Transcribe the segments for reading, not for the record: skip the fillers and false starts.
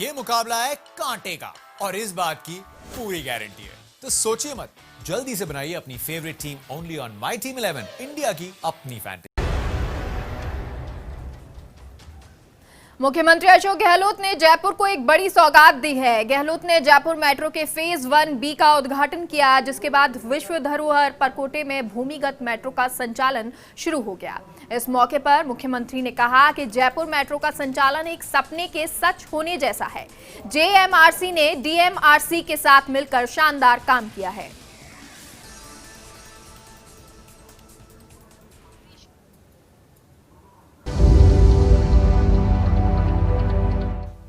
ये मुकाबला है कांटे का और इस बात की पूरी गारंटी है। तो सोचिए मत, जल्दी से बनाइए अपनी favourite team only on my team 11, India की अपनी फैंटेसी। मुख्यमंत्री अशोक गहलोत ने जयपुर को एक बड़ी सौगात दी है। गहलोत ने जयपुर मेट्रो के फेज 1B का उद्घाटन किया, जिसके बाद विश्व धरोहर परकोटे में भूमिगत मेट्रो का संचालन शुरू हो गया। इस मौके पर मुख्यमंत्री ने कहा कि जयपुर मेट्रो का संचालन एक सपने के सच होने जैसा है। जेएमआरसी ने डीएमआरसी के साथ मिलकर शानदार काम किया है।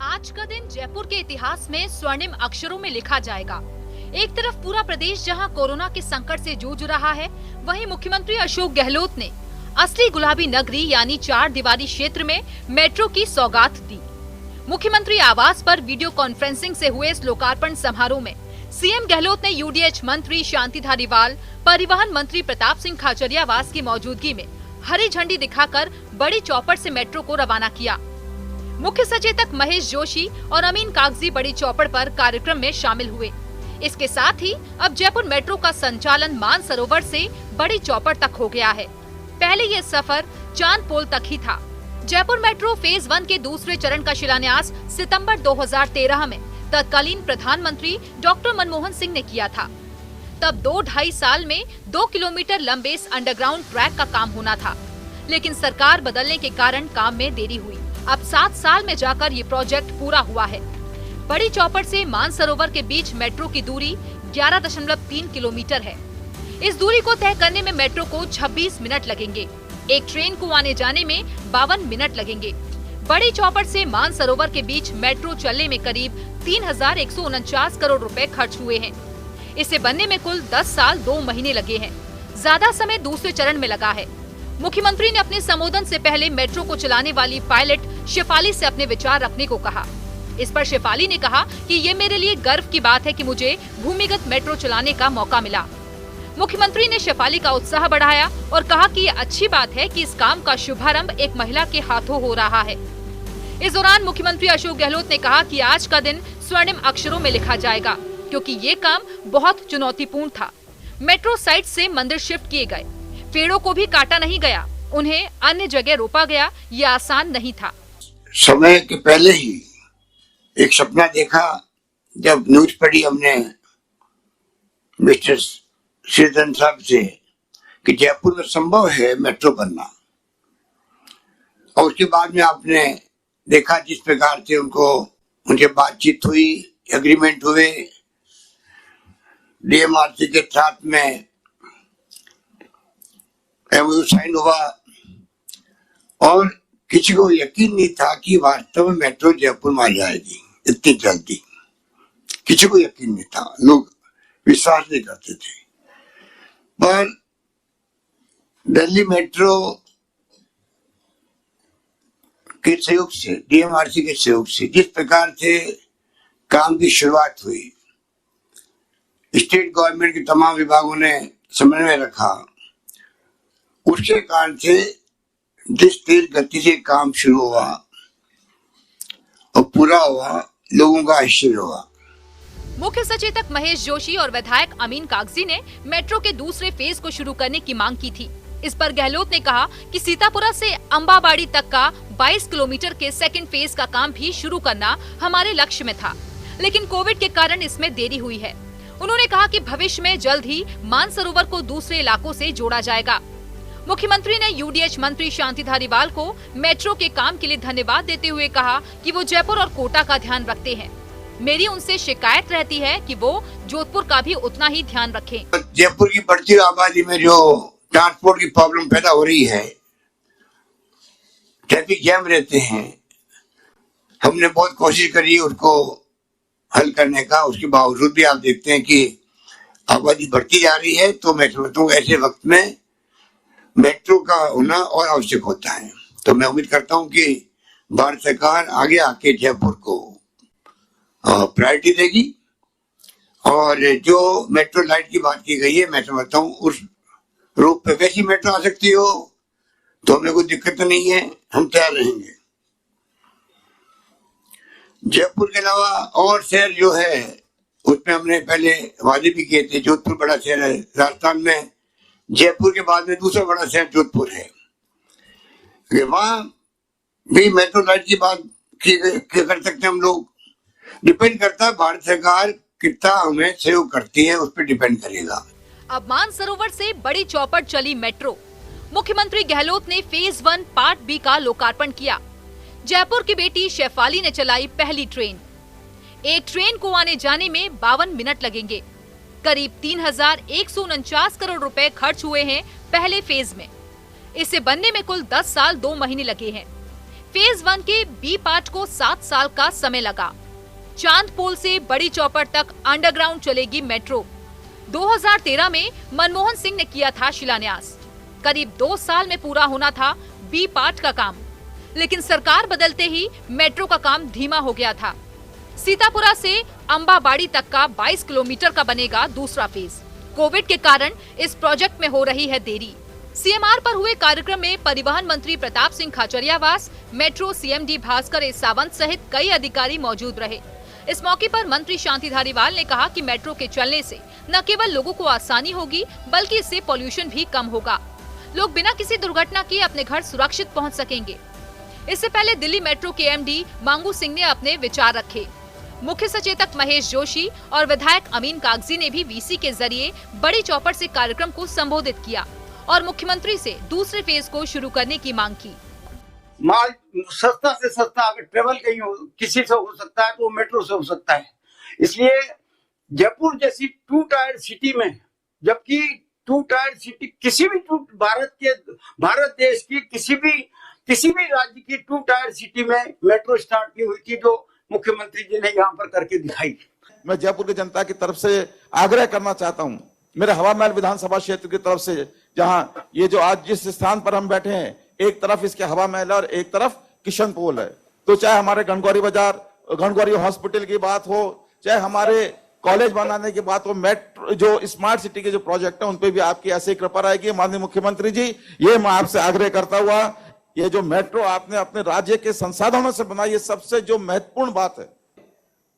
आज का दिन जयपुर के इतिहास में स्वर्णिम अक्षरों में लिखा जाएगा। एक तरफ पूरा प्रदेश जहां कोरोना के संकट से जूझ रहा है, वहीं मुख्यमंत्री अशोक गहलोत ने असली गुलाबी नगरी यानी 4 दीवारी क्षेत्र में मेट्रो की सौगात दी। मुख्यमंत्री आवास पर वीडियो कॉन्फ्रेंसिंग से हुए इस लोकार्पण समारोह में सीएम गहलोत ने यूडीएच मंत्री शांति धारीवाल, परिवहन मंत्री प्रताप सिंह खाचरियावास की मौजूदगी में हरी झंडी दिखाकर बड़ी चौपड़ से मेट्रो को रवाना किया। मुख्य सचेतक महेश जोशी और अमीन कागजी बड़ी चौपड़ पर कार्यक्रम में शामिल हुए। इसके साथ ही अब जयपुर मेट्रो का संचालन मानसरोवर से बड़ी चौपड़ तक हो गया है। पहले ये सफर चांद पोल तक ही था। जयपुर मेट्रो फेज 1 के दूसरे चरण का शिलान्यास सितंबर 2013 में तत्कालीन प्रधानमंत्री डॉक्टर मनमोहन सिंह ने किया था। तब 2-2.5 साल में 2 किलोमीटर लंबे इस अंडरग्राउंड ट्रैक का काम होना था, लेकिन सरकार बदलने के कारण काम में देरी हुई। अब 7 साल में जाकर ये प्रोजेक्ट पूरा हुआ है। बड़ी चौपड़ से मानसरोवर के बीच मेट्रो की दूरी 11.3 किलोमीटर है। इस दूरी को तय करने में मेट्रो को 26 मिनट लगेंगे। एक ट्रेन को आने जाने में 52 मिनट लगेंगे। बड़ी चौपड़ से मानसरोवर के बीच मेट्रो चलने में करीब 3,149 करोड़ रुपए खर्च हुए हैं। इसे बनने में कुल 10 साल 2 महीने लगे हैं। ज्यादा समय दूसरे चरण में लगा है। मुख्यमंत्री ने अपने संबोधन से पहले मेट्रो को चलाने वाली पायलट शेफाली से अपने विचार रखने को कहा। इस पर शेफाली ने कहा कि ये मेरे लिए गर्व की बात है कि मुझे भूमिगत मेट्रो चलाने का मौका मिला। मुख्यमंत्री ने शेफाली का उत्साह बढ़ाया और कहा कि ये अच्छी बात है कि इस काम का शुभारंभ एक महिला के हाथों हो रहा है। इस दौरान मुख्यमंत्री अशोक गहलोत ने कहा कि आज का दिन स्वर्णिम अक्षरों में लिखा जाएगा, क्योंकि ये काम बहुत चुनौतीपूर्ण था। मेट्रो साइट से मंदिर शिफ्ट किए गए, पेड़ों को भी काटा नहीं गया, उन्हें अन्य जगह रोपा गया। ये आसान नहीं था। समय के पहले ही एक सपना देखा। जब न्यूज पढ़ी हमने मिस्टर श्रीधरन साहब से कि जयपुर में संभव है मेट्रो बनना, और उसके बाद में आपने देखा जिस प्रकार से उनके बातचीत हुई, एग्रीमेंट हुए, डीएमआरसी के साथ में एमओयू साइन हुआ, और किसी को यकीन नहीं था कि वास्तव में मेट्रो जयपुर में आ जाएगी इतनी जल्दी। किसी को यकीन नहीं था, लोग विश्वास नहीं करते थे। पर दिल्ली मेट्रो के सहयोग से, डीएमआरसी के सहयोग से जिस प्रकार से काम की शुरुआत हुई, स्टेट गवर्नमेंट के तमाम विभागों ने समन्वय रखा, उसके कारण से जिस तेज गति से काम शुरू हुआ और पूरा हुआ, लोगों का आश्चर्य हुआ। मुख्य सचेतक महेश जोशी और विधायक अमीन कागजी ने मेट्रो के दूसरे फेज को शुरू करने की मांग की थी। इस पर गहलोत ने कहा कि सीतापुरा से अंबाबाड़ी तक का 22 किलोमीटर के सेकंड फेज का काम भी शुरू करना हमारे लक्ष्य में था, लेकिन कोविड के कारण इसमें देरी हुई है। उन्होंने कहा कि भविष्य में जल्द ही मानसरोवर को दूसरे इलाकों से जोड़ा जाएगा। मुख्यमंत्री ने यूडीएच मंत्री शांति धारीवाल को मेट्रो के काम के लिए धन्यवाद देते हुए कहा कि वो जयपुर और कोटा का ध्यान रखते हैं। मेरी उनसे शिकायत रहती है कि वो जोधपुर का भी उतना ही ध्यान रखें। जयपुर की बढ़ती आबादी में जो ट्रांसपोर्ट की प्रॉब्लम पैदा हो रही है, ट्रैफिक जैम रहते हैं, हमने बहुत कोशिश करी उसको हल करने का। उसके बावजूद भी आप देखते हैं कि आबादी बढ़ती जा रही है। तो मैं समझता हूँ ऐसे वक्त में मेट्रो का होना और आवश्यक होता है। तो मैं उम्मीद करता हूँ कि भारत सरकार आगे आके जयपुर को प्रायोरिटी देगी, और जो मेट्रो लाइट की बात की गई है, मैं समझता हूँ उस रूप पे वैसी मेट्रो आ सकती हो तो हमें कोई दिक्कत नहीं है, हम तैयार रहेंगे। जयपुर के अलावा और शहर जो है उसमें हमने पहले वादे भी किए थे। जोधपुर बड़ा शहर है राजस्थान में, जयपुर के बाद में दूसरा बड़ा शहर जोधपुर है। वहां भी मेट्रो लाइट की बात कर सकते हैं हम लोग। डिपेंड करता है भारत सरकार कितना हमें सहयोग करती है, उस पर डिपेंड करेगा। अब मानसरोवर से बड़ी चौपड़ चली मेट्रो। मुख्यमंत्री गहलोत ने फेज 1 पार्ट बी का लोकार्पण किया। जयपुर की बेटी शेफाली ने चलाई पहली ट्रेन। एक ट्रेन को आने जाने में 52 मिनट लगेंगे। करीब 3,149 करोड़ रुपए खर्च हुए हैं पहले फेज में। इसे बनने में कुल 10 साल 2 महीने लगे हैं। फेज 1 के बी पार्ट को 7 साल का समय लगा। चांदपोल से बड़ी चौपड़ तक अंडरग्राउंड चलेगी मेट्रो। 2013 में मनमोहन सिंह ने किया था शिलान्यास। करीब 2 साल में पूरा होना था बी पार्ट का काम, लेकिन सरकार बदलते ही मेट्रो का काम धीमा हो गया था। सीतापुरा से अंबाबाड़ी तक का 22 किलोमीटर का बनेगा दूसरा फेज। कोविड के कारण इस प्रोजेक्ट में हो रही है देरी। सीएमआर पर हुए कार्यक्रम में परिवहन मंत्री Pratap Singh Khachariyawas, metro CMD Bhaskar S Sawant सहित कई अधिकारी मौजूद रहे। इस मौके पर मंत्री शांति धारीवाल ने कहा कि मेट्रो के चलने से न केवल लोगों को आसानी होगी, बल्कि इससे पॉल्यूशन भी कम होगा। लोग बिना किसी दुर्घटना के अपने घर सुरक्षित पहुंच सकेंगे। इससे पहले दिल्ली मेट्रो के एमडी मांगू सिंह ने अपने विचार रखे। मुख्य सचेतक महेश जोशी और विधायक अमीन कागजी ने भी वीसी के जरिए बड़ी चौपड़ से कार्यक्रम को संबोधित किया और मुख्यमंत्री से दूसरे फेज को शुरू करने की मांग की। माल सस्ता से सस्ता अगर ट्रेवल कहीं किसी से हो सकता है तो मेट्रो से हो सकता है। इसलिए जयपुर जैसी 2 टायर सिटी में, जबकि 2 टायर सिटी किसी भी भारत देश की किसी भी राज्य की 2 टायर सिटी में मेट्रो स्टार्ट नहीं हुई थी, जो मुख्यमंत्री जी ने यहाँ पर करके दिखाई। मैं जयपुर की जनता की तरफ से आग्रह करना चाहता हूँ, मेरे हवा महल विधानसभा क्षेत्र की तरफ से, जहाँ ये जो आज जिस स्थान पर हम बैठे हैं, एक तरफ इसके हवा महल और एक तरफ किशन पोल है। तो चाहे हमारे गणगौरी बाजार, गणगौरी हॉस्पिटल की बात हो, चाहे हमारे कॉलेज बनाने की बात हो, मेट्रो जो स्मार्ट सिटी के जो प्रोजेक्ट है उन पे भी आपकी ऐसी कृपा रहेगी माननीय मुख्यमंत्री जी। ये मैं आपसे आग्रह करता हुआ, ये जो मेट्रो आपने अपने राज्य के संसाधनों से बनाई, ये सबसे जो महत्वपूर्ण बात है।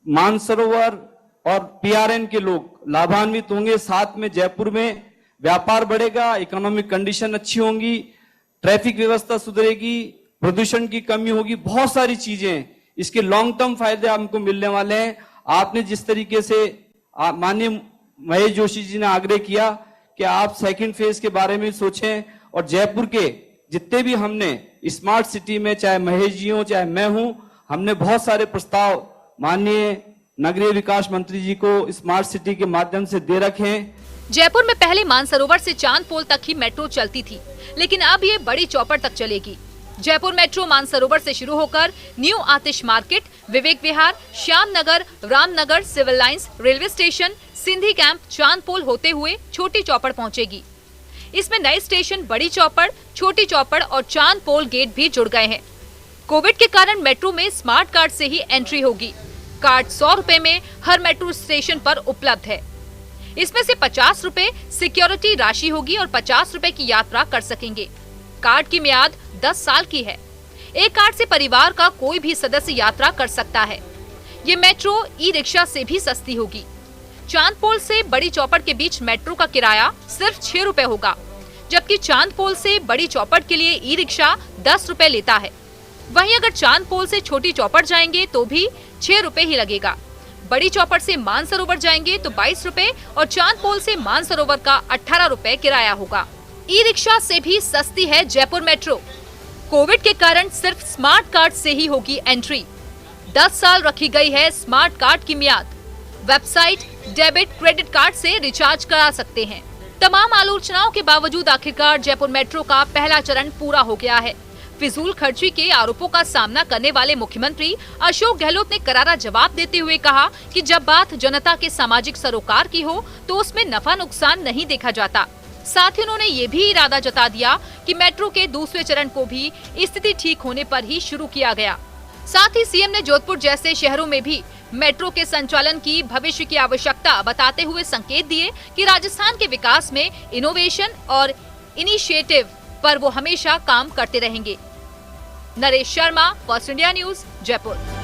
मानसरोवर और पीआरएन के लोग लाभान्वित होंगे, साथ में जयपुर में व्यापार बढ़ेगा, इकोनॉमिक कंडीशन अच्छी होंगी, ट्रैफिक व्यवस्था सुधरेगी, प्रदूषण की कमी होगी, बहुत सारी चीजें इसके लॉन्ग टर्म फायदे हमको मिलने वाले हैं। आपने जिस तरीके से माननीय महेश जोशी जी ने आग्रह किया कि आप सेकंड फेज के बारे में सोचें, और जयपुर के जितने भी हमने स्मार्ट सिटी में, चाहे महेश जी हो चाहे मैं हूं, हमने बहुत सारे प्रस्ताव माननीय नगरीय विकास मंत्री जी को स्मार्ट सिटी के माध्यम से दे रखे हैं। जयपुर में पहले मानसरोवर से चांदपोल तक ही मेट्रो चलती थी, लेकिन अब ये बड़ी चौपड़ तक चलेगी। जयपुर मेट्रो मानसरोवर से शुरू होकर new Aatish market, Vivek Vihar, Shyam Nagar, Ramnagar, civil lines, railway station, Sindhi camp, Chandpol होते हुए छोटी चौपड़ पहुंचेगी। इसमें नए स्टेशन बड़ी चौपड़, छोटी चौपड़ और चांदपोल गेट भी जुड़ गए हैं। कोविड के कारण मेट्रो में स्मार्ट कार्ड से ही एंट्री होगी। कार्ड 100 रुपए में हर मेट्रो स्टेशन पर उपलब्ध है। इसमें से 50 रुपए सिक्योरिटी राशि होगी और 50 रुपए की यात्रा कर सकेंगे। कार्ड की मियाद 10 साल की है। एक कार्ड से परिवार का कोई भी सदस्य यात्रा कर सकता है। ये मेट्रो ई रिक्शा से भी सस्ती होगी। चांदपोल से बड़ी चौपड़ के बीच मेट्रो का किराया सिर्फ 6 रुपए होगा, जबकि चांदपोल से बड़ी चौपड़ के लिए ई रिक्शा 10 रुपए लेता है। वहीं अगर चांदपोल से छोटी चौपड़ जाएंगे तो भी 6 रुपए ही लगेगा। बड़ी चौपड़ से मानसरोवर जाएंगे तो 22 रुपए और चांदपोल से मानसरोवर का 18 रुपए किराया होगा। ई रिक्शा से भी सस्ती है जयपुर मेट्रो। कोविड के कारण सिर्फ स्मार्ट कार्ड से ही होगी एंट्री। 10 साल रखी गई है स्मार्ट कार्ड की मियाद। वेबसाइट, डेबिट, क्रेडिट कार्ड से रिचार्ज करा सकते हैं। तमाम आलोचनाओं के बावजूद आखिरकार जयपुर मेट्रो का पहला चरण पूरा हो गया है। फिजूल खर्ची के आरोपों का सामना करने वाले मुख्यमंत्री अशोक गहलोत ने करारा जवाब देते हुए कहा कि जब बात जनता के सामाजिक सरोकार की हो तो उसमें नफा नुकसान नहीं देखा जाता। साथ ही उन्होंने ये भी इरादा जता दिया कि मेट्रो के दूसरे चरण को भी स्थिति ठीक होने पर ही शुरू किया गया। साथ ही सीएम ने जोधपुर जैसे शहरों में भी मेट्रो के संचालन की भविष्य की आवश्यकता बताते हुए संकेत दिए कि राजस्थान के विकास में इनोवेशन और इनिशिएटिव पर वो हमेशा काम करते रहेंगे। Naresh Sharma, first India news, Jaipur.